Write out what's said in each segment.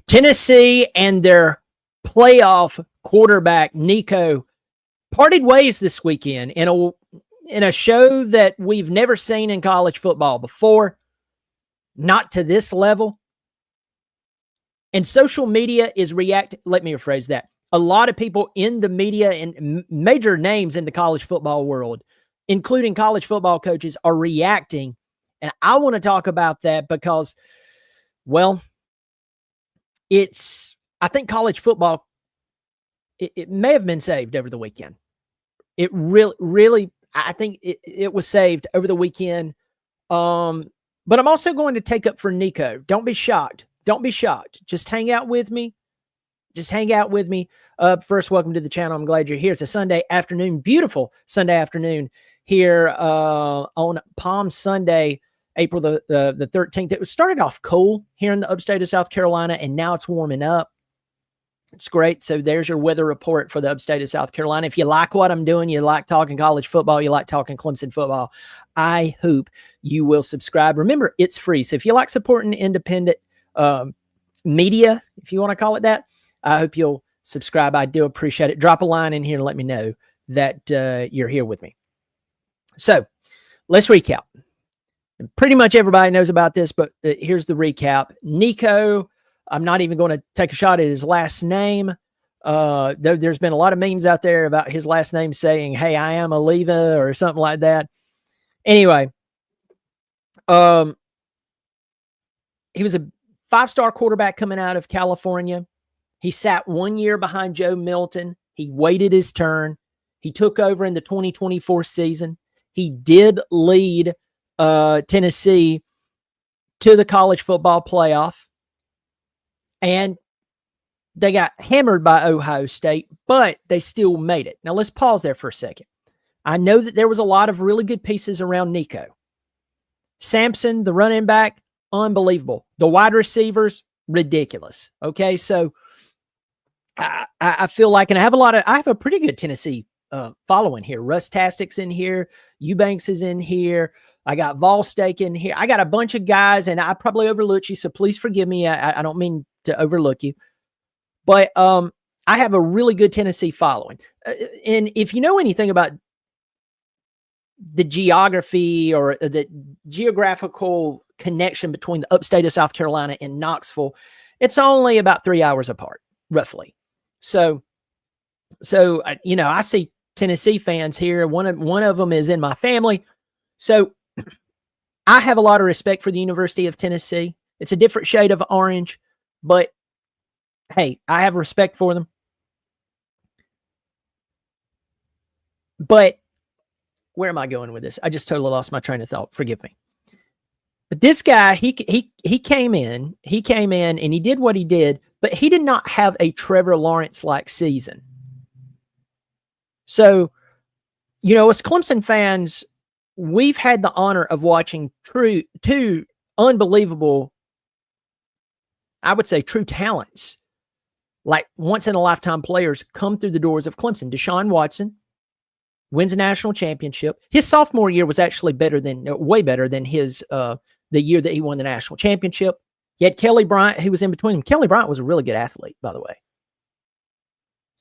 Tennessee and their playoff quarterback, Nico, parted ways this weekend in a show that we've never seen in college football before, not to this level. And social media is reacting. Let me rephrase that. A lot of people in the media and major names in the college football world, including college football coaches, are reacting. And I want to talk about that because, well, I think college football, it may have been saved over the weekend. It really, I think it was saved over the weekend. But I'm also going to take up for Nico. Don't be shocked. Don't be shocked. Just hang out with me. First, welcome to the channel. I'm glad you're here. It's a Sunday afternoon, beautiful Sunday afternoon here on Palm Sunday, April the 13th. It started off cool here in the upstate of South Carolina, and now it's warming up. It's great. So there's your weather report for the upstate of South Carolina. If you like what I'm doing, you like talking college football, you like talking Clemson football, I hope you will subscribe. Remember, it's free. So if you like supporting independent media, if you want to call it that, I hope you'll subscribe. I do appreciate it. Drop a line in here and let me know that you're here with me. So let's recap. And pretty much everybody knows about this, but here's the recap. Nico, I'm not even going to take a shot at his last name. Though there's been a lot of memes out there about his last name saying, "Hey, Iamaleava," or something like that. Anyway, he was a 5-star quarterback coming out of California. He sat 1 year behind Joe Milton. He waited his turn. He took over in the 2024 season. He did lead Tennessee to the college football playoff. And they got hammered by Ohio State, but they still made it. Now, let's pause there for a second. I know that there was a lot of really good pieces around Nico. Sampson, the running back, unbelievable. The wide receivers, ridiculous. Okay, so I feel like, and I have a pretty good Tennessee following here. Russ Tastic's in here. Eubanks is in here. I got Volstake in here. I got a bunch of guys, and I probably overlooked you, so please forgive me. I don't mean to overlook you. But I have a really good Tennessee following. And if you know anything about the geography or the geographical connection between the upstate of South Carolina and Knoxville, it's only about 3 hours apart, roughly. So I see Tennessee fans here. One of them is in my family. So I have a lot of respect for the University of Tennessee. It's a different shade of orange, but hey, I have respect for them. But where am I going with this? I just totally lost my train of thought. Forgive me. But this guy, he came in and he did what he did, but he did not have a Trevor Lawrence-like season. So, as Clemson fans, we've had the honor of watching two unbelievable, I would say, true talents, like once-in-a-lifetime players come through the doors of Clemson. Deshaun Watson wins a national championship. His sophomore year was actually way better than his the year that he won the national championship. You had Kelly Bryant, who was in between them. Kelly Bryant was a really good athlete, by the way.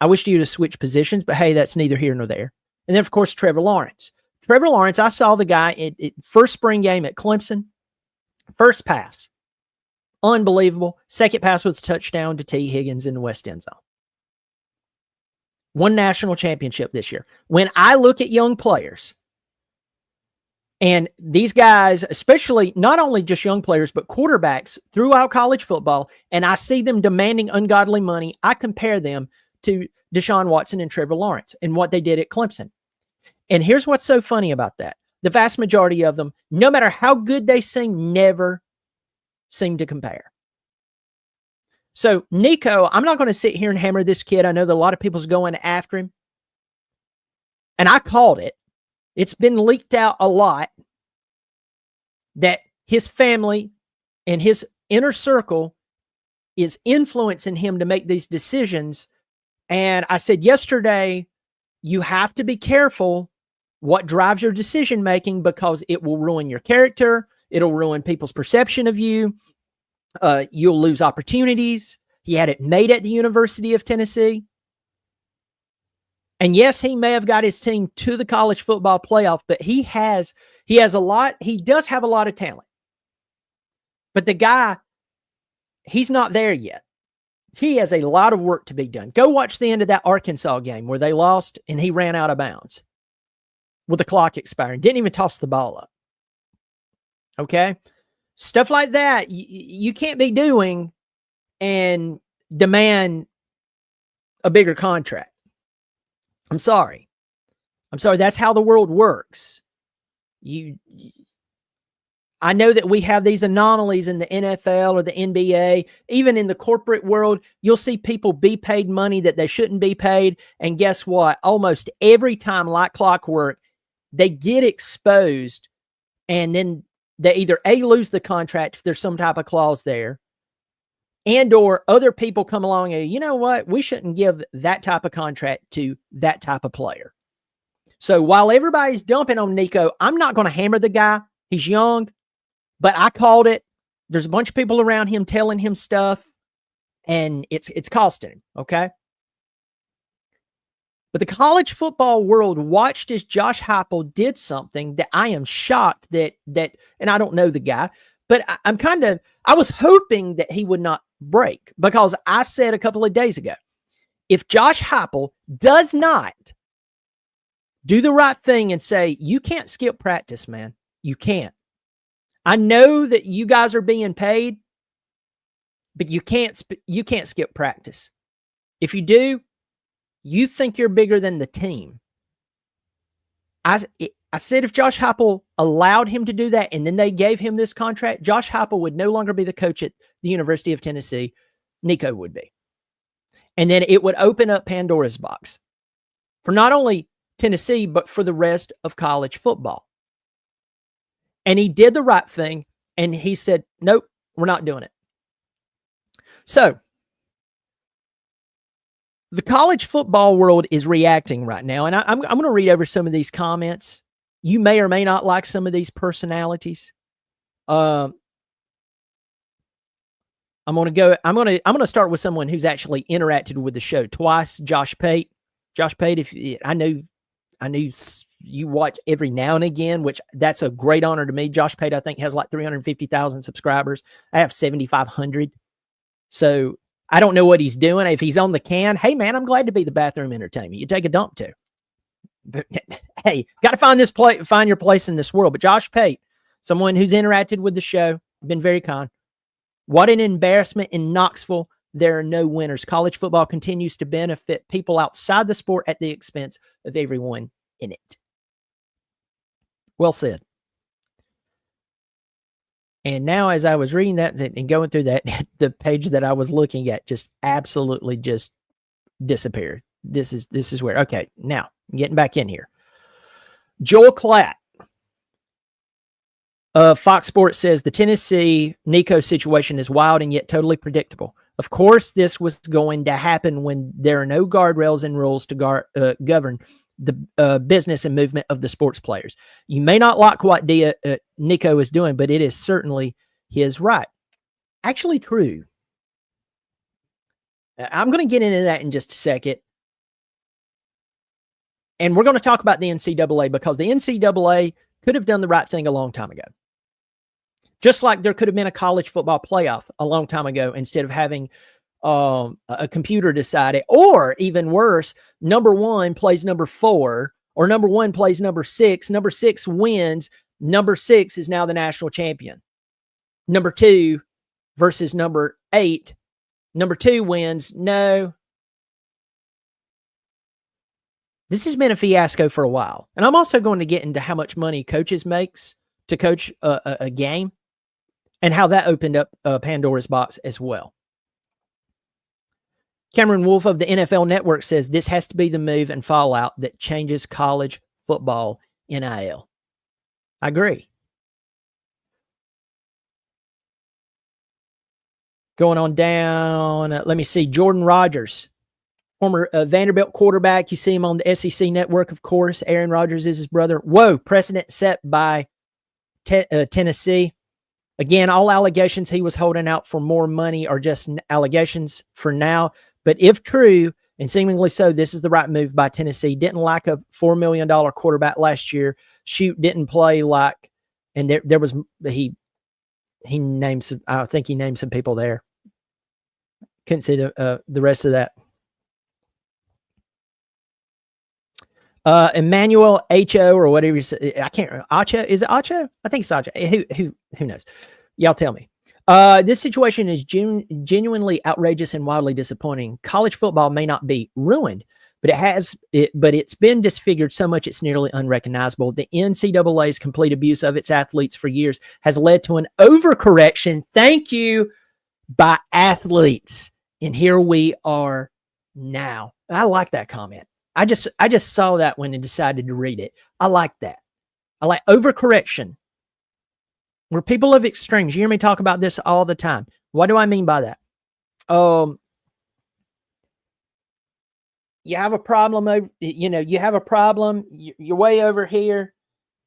I wish you to switch positions, but hey, that's neither here nor there. And then, of course, Trevor Lawrence. Trevor Lawrence, I saw the guy at first spring game at Clemson. First pass, unbelievable. Second pass was a touchdown to T. Higgins in the West End zone. Won national championship this year. When I look at young players, and these guys, especially not only just young players, but quarterbacks throughout college football, and I see them demanding ungodly money, I compare them to Deshaun Watson and Trevor Lawrence and what they did at Clemson. And here's what's so funny about that. The vast majority of them, no matter how good they sing, never seem to compare. So Nico, I'm not going to sit here and hammer this kid. I know that a lot of people's going after him. And I called it. It's been leaked out a lot that his family and his inner circle is influencing him to make these decisions. And I said yesterday, you have to be careful what drives your decision making, because it will ruin your character. It'll ruin people's perception of you. You'll lose opportunities. He had it made at the University of Tennessee. And yes, he may have got his team to the college football playoff, but he has a lot. He does have a lot of talent. But the guy, he's not there yet. He has a lot of work to be done. Go watch the end of that Arkansas game where they lost and he ran out of bounds with the clock expiring. Didn't even toss the ball up. Okay? Stuff like that you can't be doing and demand a bigger contract. I'm sorry. That's how the world works. I know that we have these anomalies in the NFL or the NBA. Even in the corporate world, you'll see people be paid money that they shouldn't be paid. And guess what? Almost every time, like clockwork, they get exposed and then they either lose the contract if there's some type of clause there, and or other people come along and, you know what? We shouldn't give that type of contract to that type of player. So while everybody's dumping on Nico, I'm not going to hammer the guy. He's young. But I called it. There's a bunch of people around him telling him stuff, and it's costing him, okay? But the college football world watched as Josh Heupel did something that I am shocked that and I don't know the guy, but I was hoping that he would not break, because I said a couple of days ago, if Josh Heupel does not do the right thing and say, you can't skip practice, man, you can't. I know that you guys are being paid, but you can't skip practice. If you do, you think you're bigger than the team. I said if Josh Heupel allowed him to do that and then they gave him this contract, Josh Heupel would no longer be the coach at the University of Tennessee. Nico would be. And then it would open up Pandora's box for not only Tennessee, but for the rest of college football. And he did the right thing, and he said, nope, we're not doing it. So, the college football world is reacting right now, and I'm going to read over some of these comments. You may or may not like some of these personalities. I'm going to start with someone who's actually interacted with the show twice, Josh Pate. Josh Pate, I know you watch every now and again, which that's a great honor to me. Josh Pate, I think, has like 350,000 subscribers. I have 7,500. So I don't know what he's doing. If he's on the can, hey, man, I'm glad to be the bathroom entertainment. You take a dump too. But hey, got to find your place in this world. But Josh Pate, someone who's interacted with the show, been very kind. What an embarrassment in Knoxville. There are no winners. College football continues to benefit people outside the sport at the expense of everyone in it. Well said. And now as I was reading that and going through that, the page that I was looking at just absolutely just disappeared. This is where, okay, now getting back in here. Joel Klatt of Fox Sports says the Tennessee Nico situation is wild and yet totally predictable. Of course, this was going to happen when there are no guardrails and rules to govern the business and movement of the sports players. You may not like what Nico is doing, but it is certainly his right. Actually true. I'm going to get into that in just a second. And we're going to talk about the NCAA, because the NCAA could have done the right thing a long time ago. Just like there could have been a college football playoff a long time ago instead of having a computer decide it. Or even worse, number one plays number 4, or number 1 plays number 6. Number 6 wins. Number 6 is now the national champion. Number 2 versus number 8. Number 2 wins. No. This has been a fiasco for a while. And I'm also going to get into how much money coaches makes to coach a game, and how that opened up Pandora's box as well. Cameron Wolf of the NFL Network says this has to be the move and fallout that changes college football NIL. I agree. Going on down, let me see. Jordan Rodgers, former Vanderbilt quarterback. You see him on the SEC Network, of course. Aaron Rodgers is his brother. Whoa, precedent set by Tennessee. Again, all allegations he was holding out for more money are just allegations for now. But if true, and seemingly so, this is the right move by Tennessee. Didn't like a $4 million quarterback last year. Shoot didn't play like, and there was, he named some, I think he named some people there. Couldn't see the rest of that. Emmanuel H.O. or whatever you say. I can't remember. Acho? Is it Acho? I think it's Acho. Who knows? Y'all tell me. This situation is genuinely outrageous and wildly disappointing. College football may not be ruined, but it's been disfigured so much it's nearly unrecognizable. The NCAA's complete abuse of its athletes for years has led to an overcorrection. Thank you, by athletes. And here we are now. I like that comment. I just saw that when I decided to read it. I like that. I like overcorrection. We're people of extremes. You hear me talk about this all the time. What do I mean by that? You have a problem, you have a problem, you're way over here,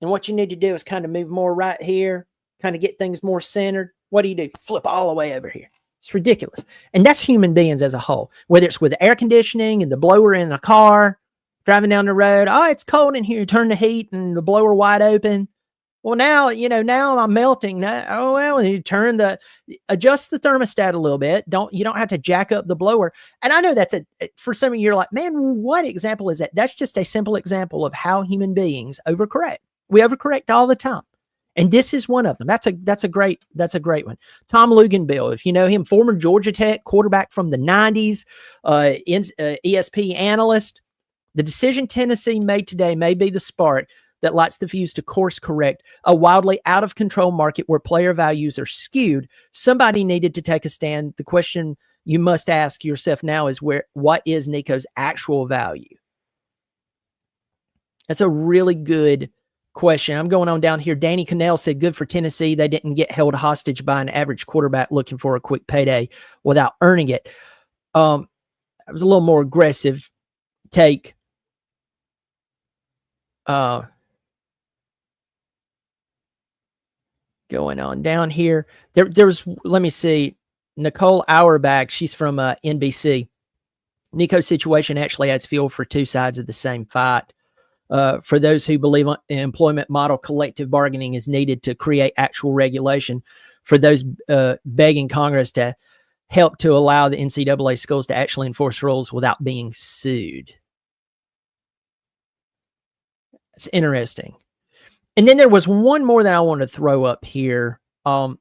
and what you need to do is kind of move more right here, kind of get things more centered. What do? Flip all the way over here. It's ridiculous. And that's human beings as a whole, whether it's with the air conditioning and the blower in the car, driving down the road. Oh, it's cold in here. Turn the heat and the blower wide open. Well, now I'm melting. Oh, well, you adjust the thermostat a little bit. You don't have to jack up the blower. And I know for some of you, you're like, man, what example is that? That's just a simple example of how human beings overcorrect. We overcorrect all the time. And this is one of them. That's a great one. Tom Luganbill, if you know him, former Georgia Tech quarterback from the 90s, ESP analyst. The decision Tennessee made today may be the spark that lights the fuse to course correct a wildly out of control market where player values are skewed. Somebody needed to take a stand. The question you must ask yourself now is what is Nico's actual value? That's a really good question. I'm going on down here. Danny Cannell said, good for Tennessee. They didn't get held hostage by an average quarterback looking for a quick payday without earning it. It was a little more aggressive take. Going on down here. There was, let me see, Nicole Auerbach. She's from NBC. Nico's situation actually adds fuel for two sides of the same fight. For those who believe an employment model, collective bargaining is needed to create actual regulation. For those begging Congress to help to allow the NCAA schools to actually enforce rules without being sued. It's interesting. And then there was one more that I wanted to throw up here. And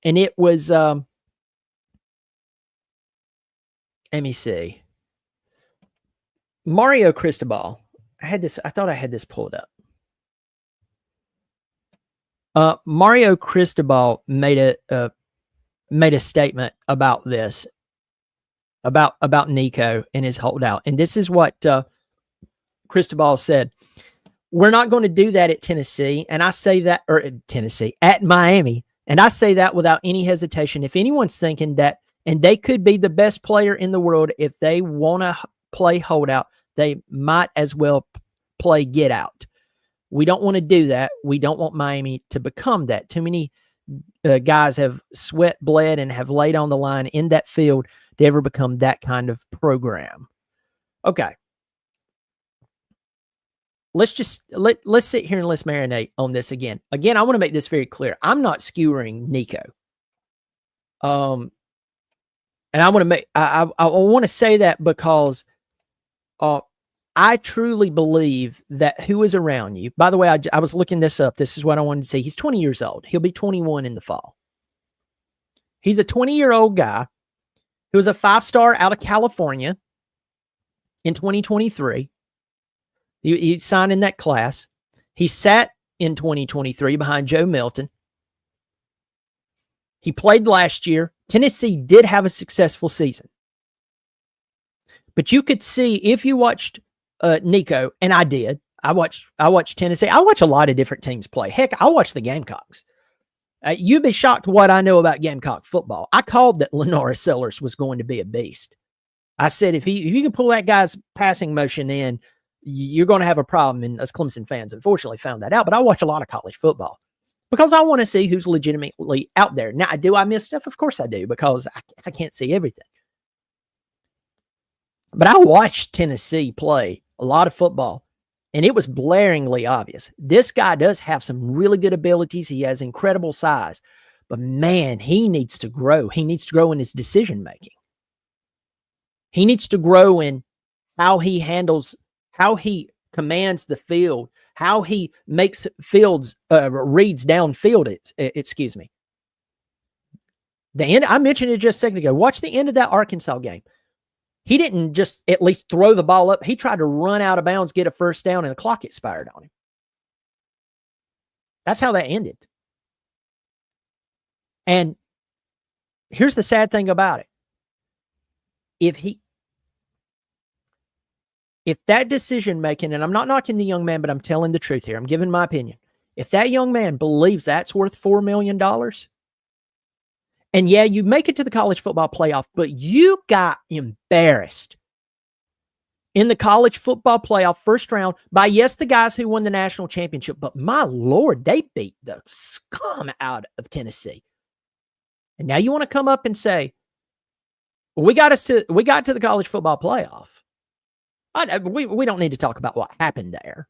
it was, let me see. Mario Cristobal. I thought I had this pulled up. Mario Cristobal made a statement about this, about Nico and his holdout. And this is what Cristobal said. We're not going to do that at Tennessee. And I say that, or at Tennessee, at Miami. And I say that without any hesitation. If anyone's thinking that, and they could be the best player in the world, if they want to play holdout, they might as well play get out. We don't want to do that. We don't want Miami to become that. Too many guys have sweat, bled, and have laid on the line in that field to ever become that kind of program. Okay. Let's sit here and let's marinate on this again. Again, I want to make this very clear. I'm not skewering Nico. And I want to make, I want to say that because I truly believe that who is around you, by the way, I was looking this up. This is what I wanted to say. He's 20 years old. He'll be 21 in the fall. He's a 20-year-old guy who was a 5-star out of California in 2023. He signed in that class. He sat in 2023 behind Joe Milton. He played last year. Tennessee did have a successful season. But you could see, if you watched Nico, and I did, I watched Tennessee. I watch a lot of different teams play. Heck, I watch the Gamecocks. You'd be shocked what I know about Gamecock football. I called that Lenora Sellers was going to be a beast. I said, if you can pull that guy's passing motion in, you're going to have a problem. And us Clemson fans, unfortunately, found that out. But I watch a lot of college football. because I want to see who's legitimately out there. Now, do I miss stuff? Of course I do, because I can't see everything. But I watched Tennessee play a lot of football, and it was blaringly obvious. This guy does have some really good abilities. He has incredible size. But, man, he needs to grow. He needs to grow in his decision-making. He needs to grow in how he handles, how he commands the field, how he makes reads downfield. Excuse me. The end. I mentioned it just a second ago. Watch the end of that Arkansas game. He didn't just at least throw the ball up. He tried to run out of bounds, get a first down, and the clock expired on him. That's how that ended. And here's the sad thing about it. If that decision making, and I'm not knocking the young man, but I'm telling the truth here, I'm giving my opinion. If that young man believes that's worth $4 million, and yeah, you make it to the college football playoff, but you got embarrassed in the college football playoff first round by, yes, the guys who won the national championship, but my Lord, they beat the scum out of Tennessee. And now you want to come up and say, well, we got to the college football playoff. We don't need to talk about what happened there.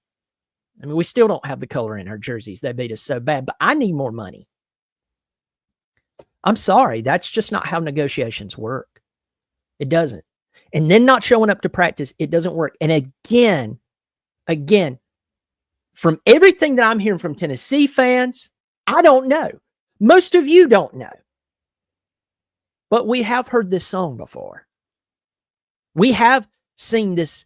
I mean, we still don't have the color in our jerseys. They beat us so bad, but I need more money. I'm sorry. That's just not how negotiations work. It doesn't. And then not showing up to practice, it doesn't work. And again, from everything that I'm hearing from Tennessee fans, I don't know. Most of you don't know. But we have heard this song before. We have seen this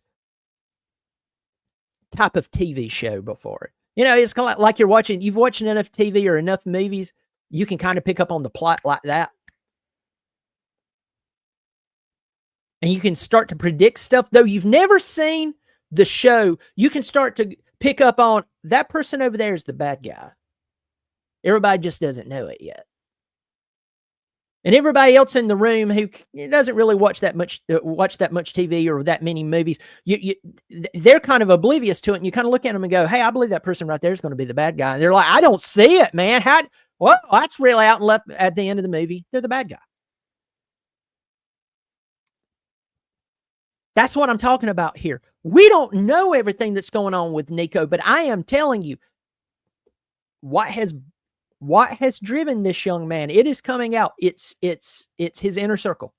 type of TV show before. You know, it's kind of like you've watched enough TV or enough movies, you can kind of pick up on the plot like that. And you can start to predict stuff, though you've never seen the show. You can start to pick up on that person over there is the bad guy. Everybody just doesn't know it yet. And everybody else in the room who doesn't really watch that much TV or that many movies, they're kind of oblivious to it. And you kind of look at them and go, hey, I believe that person right there is going to be the bad guy. And they're like, I don't see it, man. Well, that's really out and left at the end of the movie. They're the bad guy. That's what I'm talking about here. We don't know everything that's going on with Nico, but I am telling you what has driven this young man. It is coming out. It's his inner circle.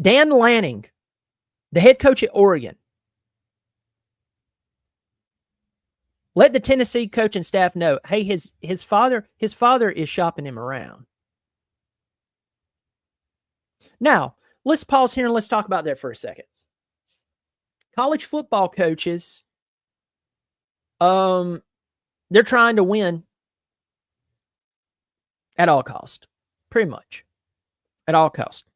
Dan Lanning, the head coach at Oregon, let the Tennessee coach and staff know, hey, his father is shopping him around. Now, let's pause here and let's talk about that for a second. College football coaches, they're trying to win at all cost, pretty much at all cost.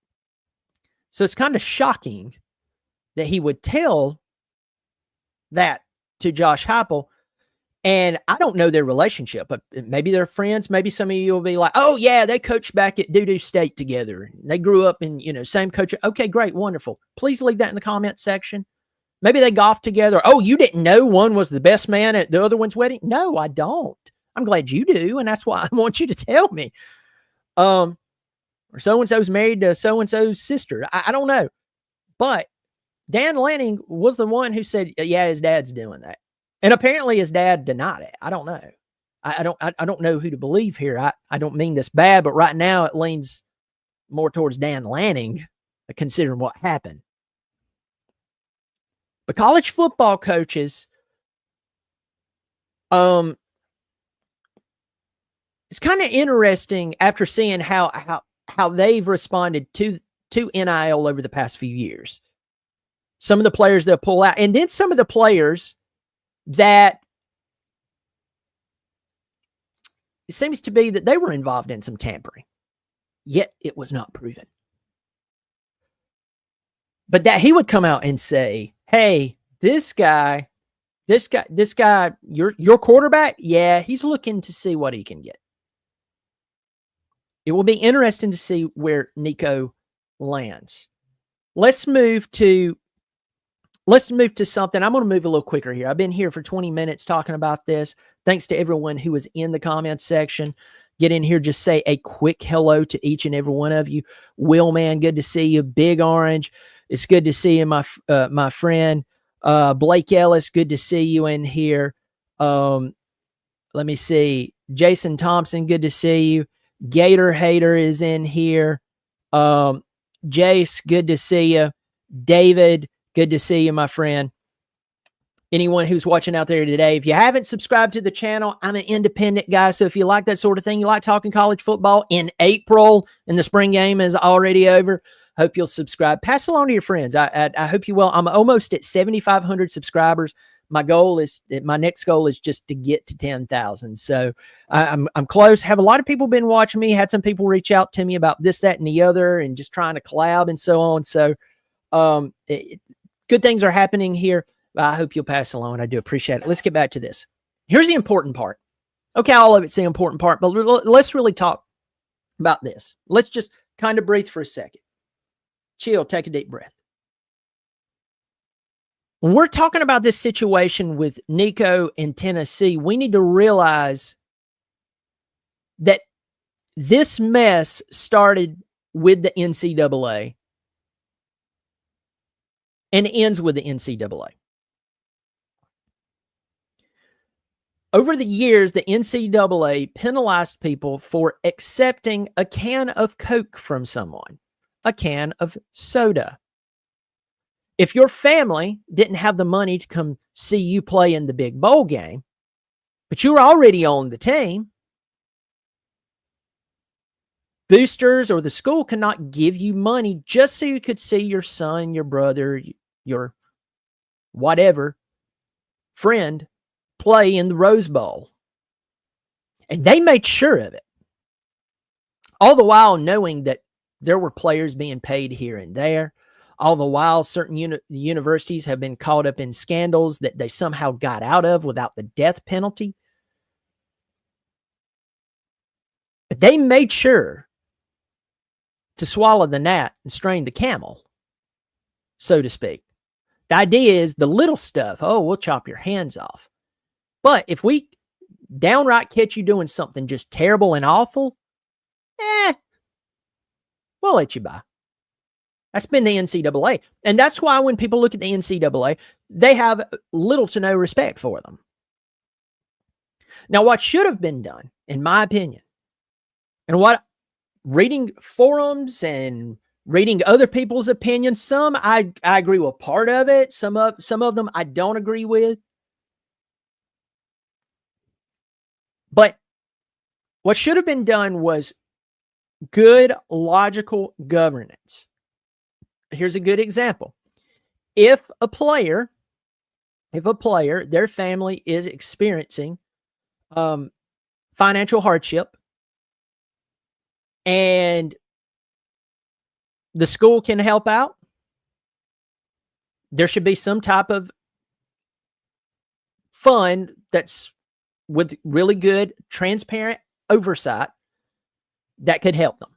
So it's kind of shocking that he would tell that to Josh Heupel. And I don't know their relationship, but maybe they're friends. Maybe some of you will be like, oh, yeah, they coached back at Doo-Doo State together. They grew up in, same coach. Okay, great, wonderful. Please leave that in the comments section. Maybe they golfed together. Oh, you didn't know one was the best man at the other one's wedding? No, I don't. I'm glad you do, and that's why I want you to tell me. Or so-and-so's married to so-and-so's sister. I don't know. But Dan Lanning was the one who said, yeah, his dad's doing that. And apparently his dad denied it. I don't know. I don't know who to believe here. I don't mean this bad, but right now it leans more towards Dan Lanning, considering what happened. But college football coaches, it's kind of interesting after seeing how they've responded to NIL over the past few years. Some of the players they'll pull out, and then some of the players that it seems to be that they were involved in some tampering, yet it was not proven. But that he would come out and say, hey, this guy, your quarterback, yeah, he's looking to see what he can get. It will be interesting to see where Nico lands. Let's move to let's move to something. I'm going to move a little quicker here. I've been here for 20 minutes talking about this. Thanks to everyone who was in the comments section. Get in here, just say a quick hello to each and every one of you. Will, man, good to see you. Big Orange, it's good to see you, my friend. Blake Ellis, good to see you in here. Let me see. Jason Thompson, good to see you. Gator Hater is in here. Jace, good to see you. David, good to see you, my friend. Anyone who's watching out there today, if you haven't subscribed to the channel, I'm an independent guy. So if you like that sort of thing, you like talking college football in April and the spring game is already over, hope you'll subscribe. Pass it along to your friends. I hope you will. I'm almost at 7,500 subscribers. My next goal is just to get to 10,000. So I'm close. Have a lot of people been watching me. Had some people reach out to me about this, that, and the other, and just trying to collab and so on. So good things are happening here. I hope you'll pass along. I do appreciate it. Let's get back to this. Here's the important part. Okay, all of it's the important part, but let's really talk about this. Let's just kind of breathe for a second. Chill, take a deep breath. When we're talking about this situation with Nico in Tennessee, we need to realize that this mess started with the NCAA and ends with the NCAA. Over the years, the NCAA penalized people for accepting a can of Coke from someone, a can of soda. If your family didn't have the money to come see you play in the big bowl game, but you were already on the team, boosters or the school cannot give you money just so you could see your son, your brother, your whatever friend play in the Rose Bowl. And they made sure of it. All the while knowing that there were players being paid here and there. All the while certain universities have been caught up in scandals that they somehow got out of without the death penalty. But they made sure to swallow the gnat and strain the camel, so to speak. The idea is the little stuff. Oh, we'll chop your hands off. But if we downright catch you doing something just terrible and awful, we'll let you by. That's been the NCAA. And that's why when people look at the NCAA, they have little to no respect for them. Now, what should have been done, in my opinion, and what reading forums and reading other people's opinions, some I agree with part of it. Some of them I don't agree with. But what should have been done was good, logical governance. Here's a good example. If a player, their family is experiencing financial hardship and the school can help out, there should be some type of fund that's with really good, transparent oversight that could help them.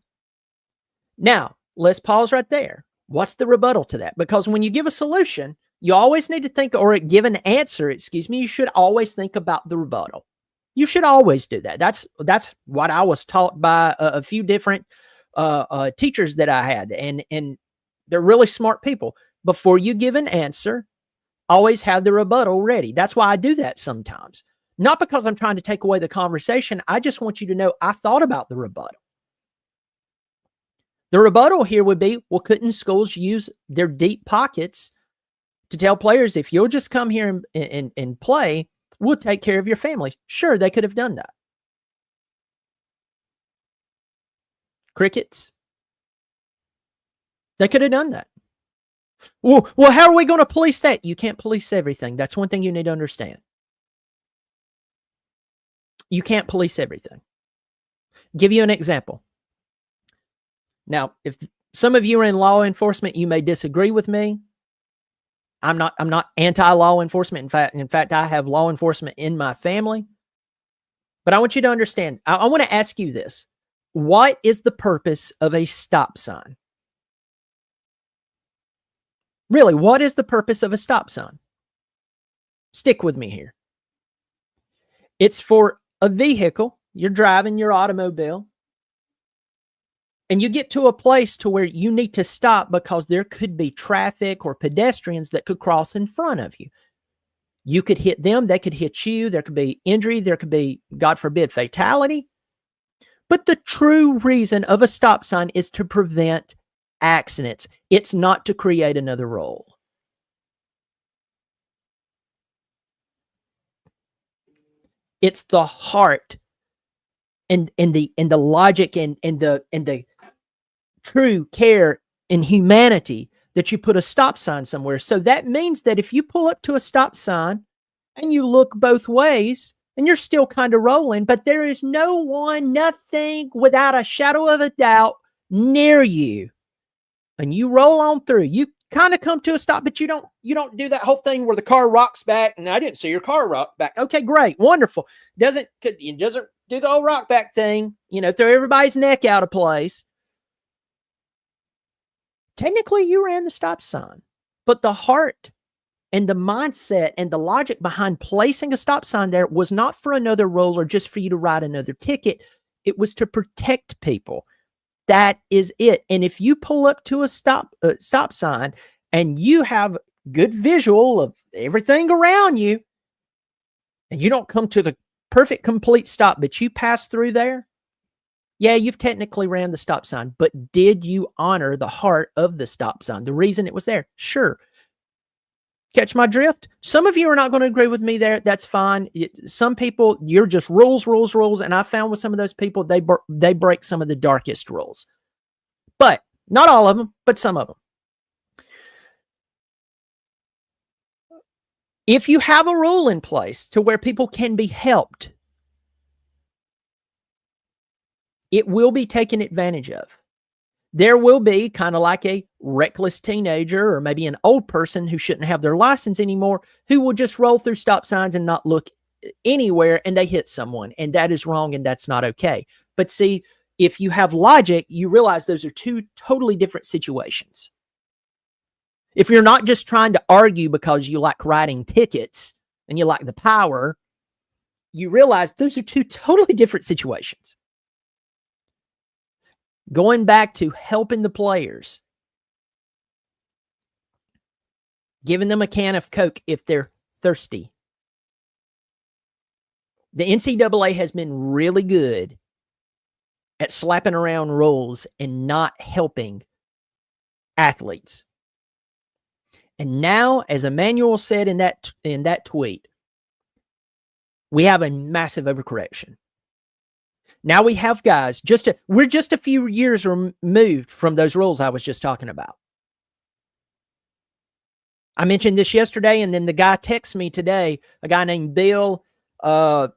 Now, let's pause right there. What's the rebuttal to that? Because when you give a solution, you always need to think, or give an answer, you should always think about the rebuttal. You should always do that. That's what I was taught by a few different teachers that I had, and they're really smart people. Before you give an answer, always have the rebuttal ready. That's why I do that sometimes. Not because I'm trying to take away the conversation. I just want you to know I thought about the rebuttal. The rebuttal here would be, well, couldn't schools use their deep pockets to tell players, if you'll just come here and play, we'll take care of your family? Sure, they could have done that. Crickets. They could have done that. Well, how are we going to police that? You can't police everything. That's one thing you need to understand. You can't police everything. Give you an example. Now, if some of you are in law enforcement, you may disagree with me. I'm not anti-law enforcement. In fact, I have law enforcement in my family. But I want you to understand. I want to ask you this. What is the purpose of a stop sign? Really, what is the purpose of a stop sign? Stick with me here. It's for a vehicle. You're driving your automobile, and you get to a place to where you need to stop because there could be traffic or pedestrians that could cross in front of you. You could hit them, they could hit you, there could be injury, there could be, God forbid, fatality. But the true reason of a stop sign is to prevent accidents. It's not to create another rule. It's the heart and the logic and the true care and humanity that you put a stop sign somewhere. So that means that if you pull up to a stop sign and you look both ways and you're still kind of rolling, but there is no one, nothing, without a shadow of a doubt near you, and you roll on through, you kind of come to a stop, but you don't do that whole thing where the car rocks back. And I didn't see your car rock back. Okay, great, wonderful. Doesn't do the old rock back thing, throw everybody's neck out of place. Technically, you ran the stop sign, but the heart and the mindset and the logic behind placing a stop sign there was not for another rule or just for you to write another ticket. It was to protect people. That is it. And if you pull up to a stop sign and you have good visual of everything around you, and you don't come to the perfect complete stop, but you pass through there, yeah, you've technically ran the stop sign, but did you honor the heart of the stop sign? The reason it was there? Sure. Catch my drift? Some of you are not going to agree with me there. That's fine. Some people, you're just rules. And I found with some of those people, they break some of the darkest rules. But not all of them, but some of them. If you have a rule in place to where people can be helped, it will be taken advantage of. There will be kind of like a reckless teenager or maybe an old person who shouldn't have their license anymore who will just roll through stop signs and not look anywhere, and they hit someone, and that is wrong and that's not okay. But see, if you have logic, you realize those are two totally different situations. If you're not just trying to argue because you like writing tickets and you like the power, you realize those are two totally different situations. Going back to helping the players, giving them a can of Coke if they're thirsty. The NCAA has been really good at slapping around rules and not helping athletes. And now, as Emmanuel said in that tweet, we have a massive overcorrection. Now we have guys, we're just a few years removed from those rules I was just talking about. I mentioned this yesterday, and then the guy texts me today, a guy named Bill. Bill,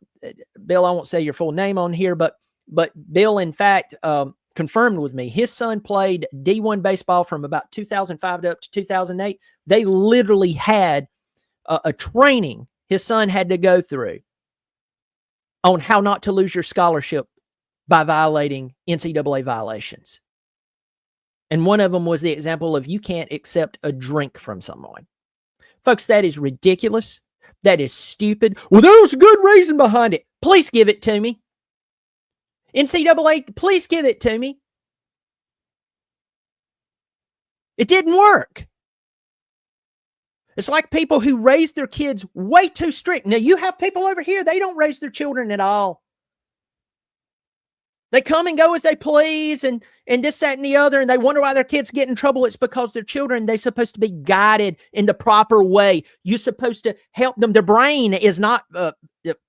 I won't say your full name on here, but Bill, in fact, confirmed with me. His son played D1 baseball from about 2005 up to 2008. They literally had a training his son had to go through on how not to lose your scholarship by violating NCAA violations. And one of them was the example of you can't accept a drink from someone. Folks, that is ridiculous. That is stupid. Well, there was a good reason behind it. Please give it to me. NCAA, please give it to me. It didn't work. It's like people who raise their kids way too strict. Now, you have people over here, they don't raise their children at all. They come and go as they please and this, that, and the other, and they wonder why their kids get in trouble. It's because their children, they're supposed to be guided in the proper way. You're supposed to help them. Their brain is not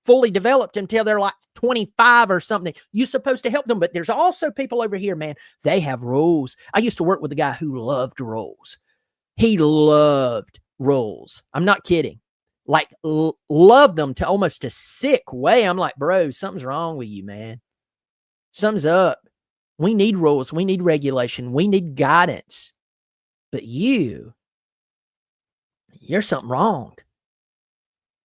fully developed until they're like 25 or something. You're supposed to help them, but there's also people over here, man, they have rules. I used to work with a guy who loved rules. He loved rules. I'm not kidding. Like, loved them to almost a sick way. I'm like, bro, something's wrong with you, man. Something's up. We need rules. We need regulation. We need guidance. But you're something wrong.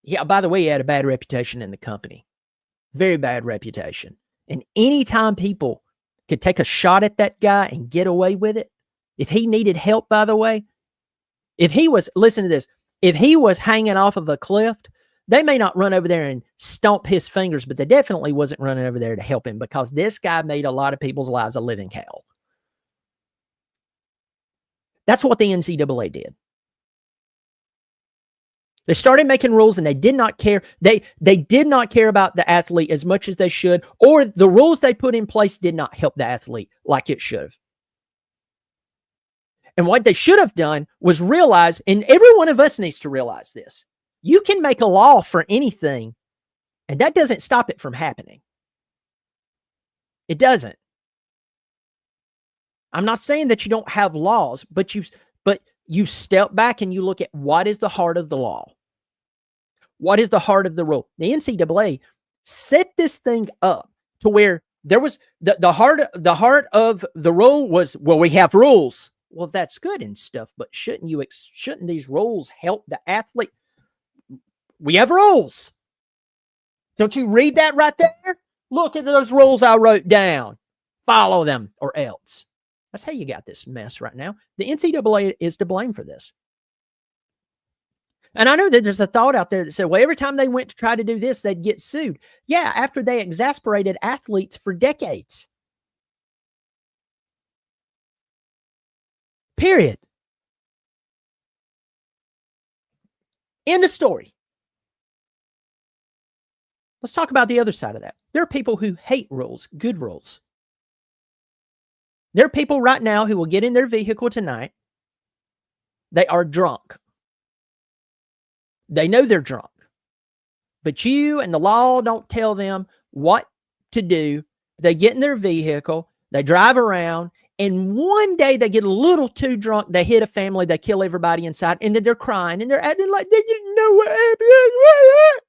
Yeah, by the way, he had a bad reputation in the company. Very bad reputation. And anytime people could take a shot at that guy and get away with it, if he needed help, by the way, If he was, listen to this, if he was hanging off of a cliff, they may not run over there and stomp his fingers, but they definitely wasn't running over there to help him, because this guy made a lot of people's lives a living hell. That's what the NCAA did. They started making rules and they did not care. They did not care about the athlete as much as they should, or the rules they put in place did not help the athlete like it should have. And what they should have done was realize, and every one of us needs to realize this, you can make a law for anything, and that doesn't stop it from happening. It doesn't. I'm not saying that you don't have laws, but you step back and you look at what is the heart of the law. What is the heart of the rule? The NCAA set this thing up to where there was the heart of the rule was, well, we have rules. Well, that's good and stuff, but shouldn't these rules help the athlete? We have rules. Don't you read that right there? Look at those rules I wrote down. Follow them or else. That's how you got this mess right now. The NCAA is to blame for this. And I know that there's a thought out there that said, well, every time they went to try to do this, they'd get sued. Yeah, after they exasperated athletes for decades. Period. End of story. Let's talk about the other side of that. There are people who hate rules, good rules. There are people right now who will get in their vehicle tonight. They are drunk. They know they're drunk. But you and the law don't tell them what to do. They get in their vehicle, they drive around, and one day they get a little too drunk, they hit a family, they kill everybody inside, and then they're crying and they're acting like they didn't know what happened.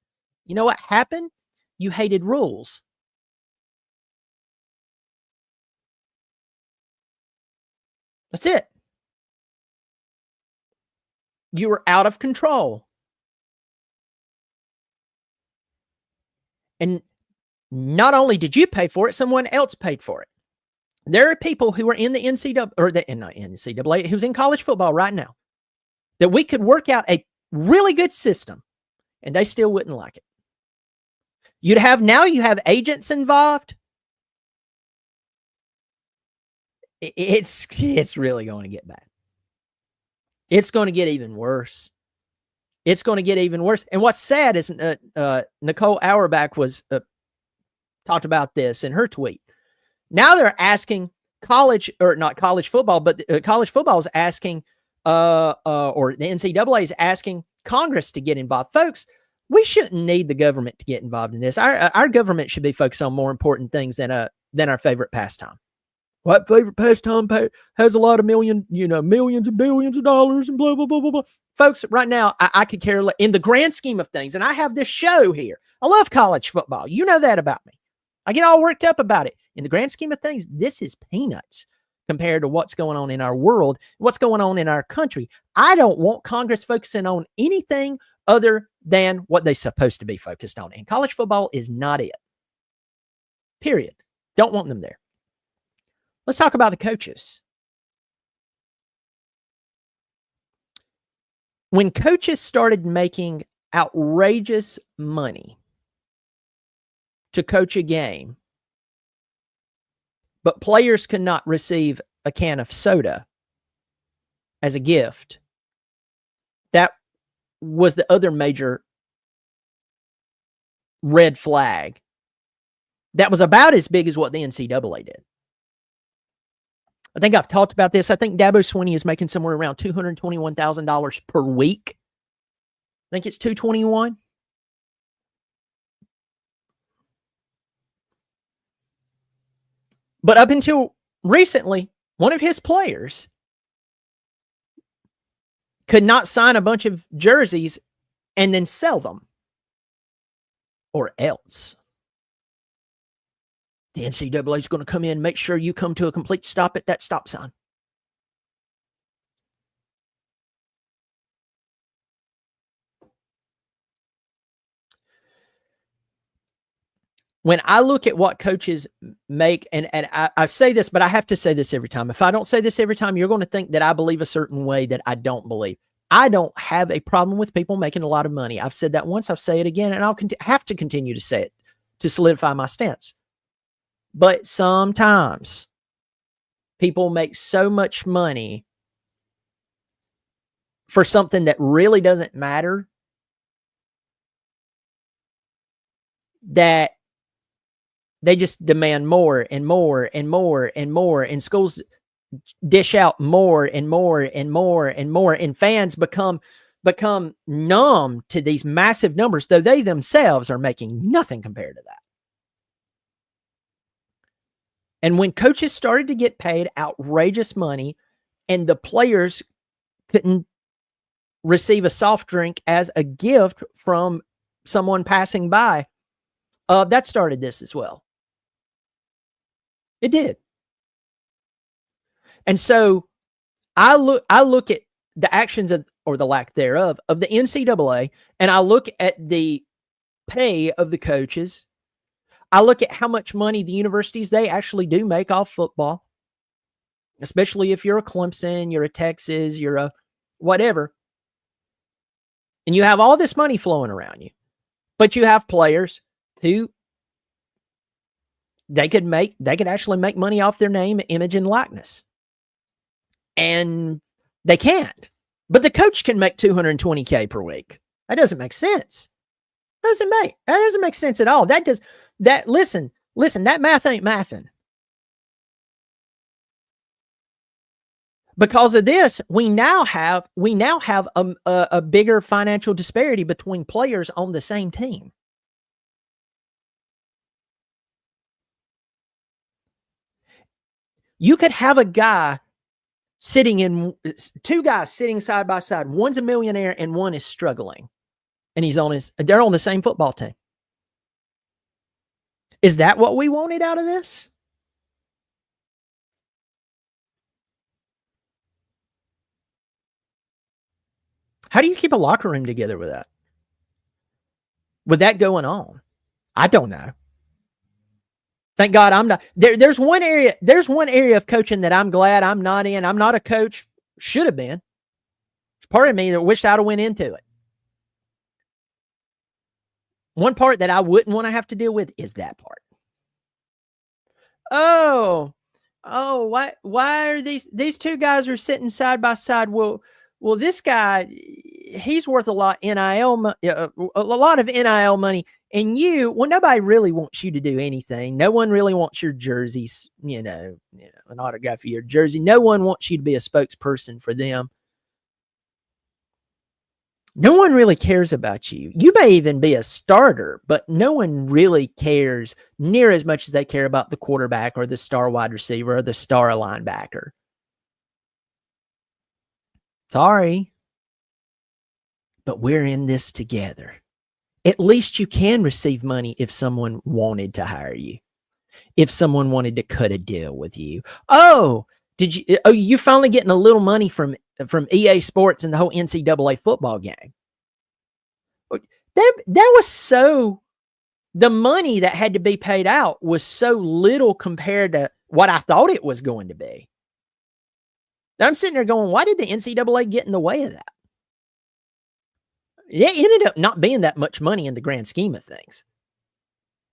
You know what happened? You hated rules. That's it. You were out of control. And not only did you pay for it, someone else paid for it. There are people who are in the NCAA, or not NCAA, who's in college football right now, that we could work out a really good system, and they still wouldn't like it. You have agents involved. It's really going to get bad. It's going to get even worse. It's going to get even worse. And what's sad is Nicole Auerbach was talked about this in her tweet. Now they're asking college football is asking, or the NCAA is asking Congress to get involved. Folks, we shouldn't need the government to get involved in this. Our government should be focused on more important things than our favorite pastime. What favorite pastime has a lot of millions and billions of dollars and blah, blah, blah, blah, blah. Folks, right now, I could care less in the grand scheme of things. And I have this show here. I love college football. You know that about me. I get all worked up about it. In the grand scheme of things, this is peanuts compared to what's going on in our world, what's going on in our country. I don't want Congress focusing on anything other than what they're supposed to be focused on. And college football is not it. Period. Don't want them there. Let's talk about the coaches. When coaches started making outrageous money to coach a game, but players could not receive a can of soda as a gift, that was the other major red flag. That was about as big as what the NCAA did. I think I've talked about this. I think Dabo Swinney is making somewhere around $221,000 per week. I think it's $221,000. But up until recently, one of his players could not sign a bunch of jerseys and then sell them, or else the NCAA is going to come in and make sure you come to a complete stop at that stop sign. When I look at what coaches make, and I say this, but I have to say this every time. If I don't say this every time, you're going to think that I believe a certain way that I don't believe. I don't have a problem with people making a lot of money. I've said that once, I'll say it again, and I'll have to continue to say it to solidify my stance. But sometimes people make so much money for something that really doesn't matter that they just demand more and more and more and more, and schools dish out more and more and more and more, and fans become numb to these massive numbers, though they themselves are making nothing compared to that. And when coaches started to get paid outrageous money and the players couldn't receive a soft drink as a gift from someone passing by, that started this as well. It did. And so I look at the actions of, or the lack thereof, of the NCAA, and I look at the pay of the coaches. I look at how much money the universities, they actually do make off football, especially if you're a Clemson, you're a Texas, you're a whatever. And you have all this money flowing around you, but you have players who they could actually make money off their name, image, and likeness. And they can't. But the coach can make $220K per week. That doesn't make sense. That doesn't make sense at all. Listen, that math ain't mathing. Because of this, we now have a bigger financial disparity between players on the same team. You could have a guy two guys sitting side by side. One's a millionaire and one is struggling, and they're on the same football team. Is that what we wanted out of this? How do you keep a locker room together with that? With that going on? I don't know. Thank God I'm not. There's one area of coaching that I'm glad I'm not in. I'm not a coach. Should have been. There's part of me that wished I'd have went into it. One part that I wouldn't want to have to deal with is that part. Oh, why are these two guys are sitting side by side? Well, this guy, he's worth a lot a lot of NIL money. And nobody really wants you to do anything. No one really wants your jerseys, an autograph of your jersey. No one wants you to be a spokesperson for them. No one really cares about you. You may even be a starter, but no one really cares near as much as they care about the quarterback or the star wide receiver or the star linebacker. Sorry, but we're in this together. At least you can receive money if someone wanted to hire you, if someone wanted to cut a deal with you. Oh, you're finally getting a little money from EA Sports and the whole NCAA football game. The money that had to be paid out was so little compared to what I thought it was going to be. I'm sitting there going, why did the NCAA get in the way of that? It ended up not being that much money in the grand scheme of things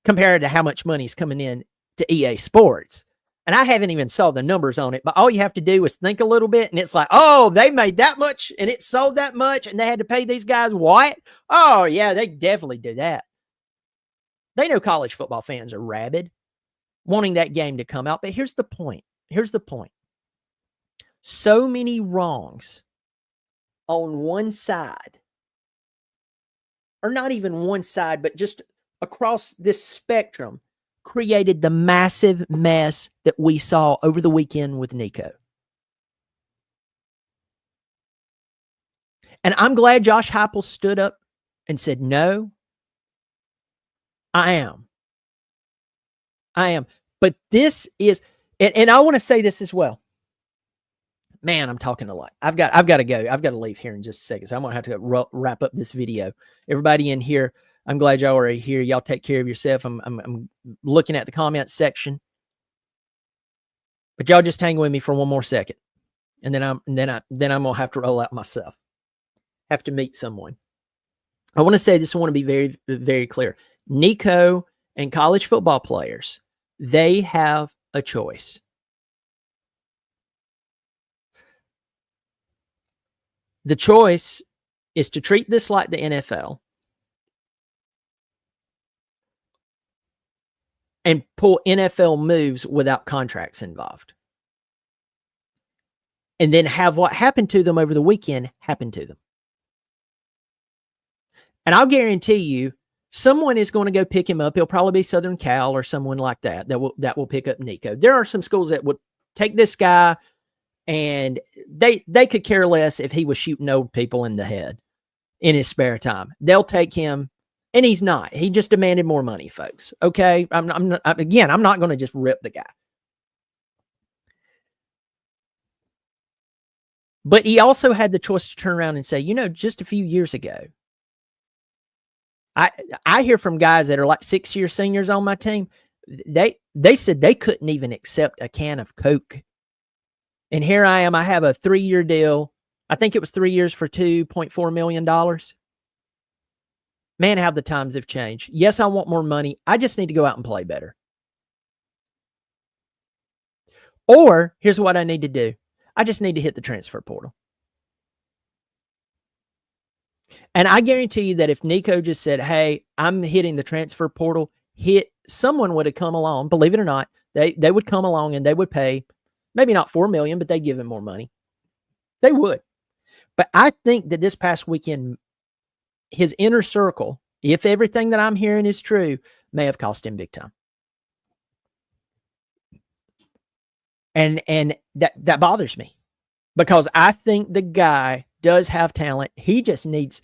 compared to how much money is coming in to EA Sports. And I haven't even saw the numbers on it, but all you have to do is think a little bit, and it's like, oh, they made that much, and it sold that much, and they had to pay these guys what? Oh, yeah, they definitely do that. They know college football fans are rabid, wanting that game to come out. But here's the point. So many wrongs on one side, or not even one side, but just across this spectrum, created the massive mess that we saw over the weekend with Nico. And I'm glad Josh Heupel stood up and said, no, I am. But this is, and I want to say this as well. Man, I'm talking a lot. I've got to go. I've got to leave here in just a second. So I'm going to have to wrap up this video. Everybody in here, I'm glad y'all are here. Y'all take care of yourself. I'm looking at the comments section. But y'all just hang with me for one more second. And then I'm going to have to roll out myself. have to meet someone. I want to say this. I want to be very, very clear. Nico and college football players, they have a choice. The choice is to treat this like the NFL and pull NFL moves without contracts involved. And then have what happened to them over the weekend happen to them. And I'll guarantee you, someone is going to go pick him up. He'll probably be Southern Cal or someone like that will pick up Nico. There are some schools that would take this guy, and they could care less if he was shooting old people in the head in his spare time. They'll take him, and he's not. He just demanded more money, folks. Okay, I'm not going to just rip the guy. But he also had the choice to turn around and say, just a few years ago, I hear from guys that are like 6-year seniors on my team. They said they couldn't even accept a can of Coke. And here I am. I have a 3-year deal. I think it was 3 years for $2.4 million. Man, how the times have changed. Yes, I want more money. I just need to go out and play better. Or here's what I need to do. I just need to hit the transfer portal. And I guarantee you that if Nico just said, hey, I'm hitting the transfer portal, someone would have come along, believe it or not, they would come along and they would pay, maybe not $4 million, but they'd give him more money. They would. But I think that this past weekend, his inner circle, if everything that I'm hearing is true, may have cost him big time. And that bothers me, because I think the guy does have talent. He just needs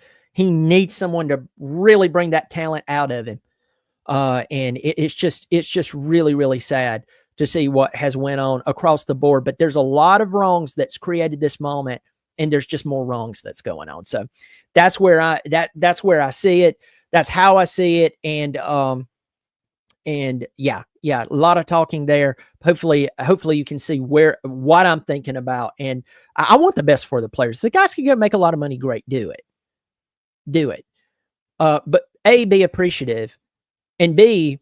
someone to really bring that talent out of him. And it's just really, really sad to see what has went on across the board. But there's a lot of wrongs that's created this moment, and there's just more wrongs that's going on. So that's where I see it. That's how I see it. And yeah, a lot of talking there. Hopefully you can see what I'm thinking about. And I want the best for the players. If the guys can go make a lot of money, great, do it. But A, be appreciative, and B,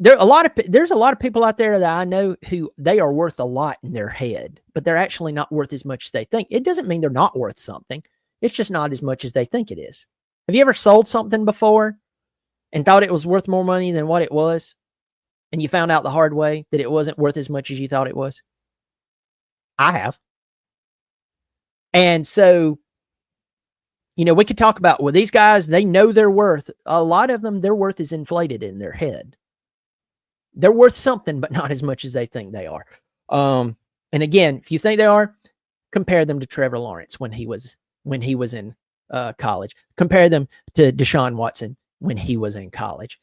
there's a lot of people out there that I know who they are worth a lot in their head, but they're actually not worth as much as they think. It doesn't mean they're not worth something. It's just not as much as they think it is. Have you ever sold something before and thought it was worth more money than what it was, and you found out the hard way that it wasn't worth as much as you thought it was? I have. And so, we could talk about, well, these guys, they know their worth. A lot of them, their worth is inflated in their head. They're worth something, but not as much as they think they are. And again, if you think they are, compare them to Trevor Lawrence when he was in college. Compare them to Deshaun Watson when he was in college.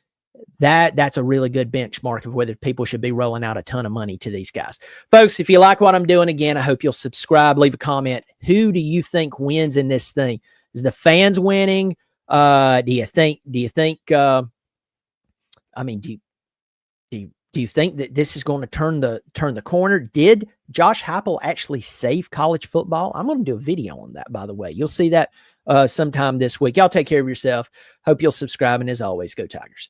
That's a really good benchmark of whether people should be rolling out a ton of money to these guys. Folks, if you like what I'm doing, again, I hope you'll subscribe, leave a comment. Who do you think wins in this thing? Is the fans winning? Do you think, do you think that this is going to turn the corner? Did Josh Heupel actually save college football? I'm going to do a video on that, by the way. You'll see that sometime this week. Y'all take care of yourself. Hope you'll subscribe. And as always, go Tigers.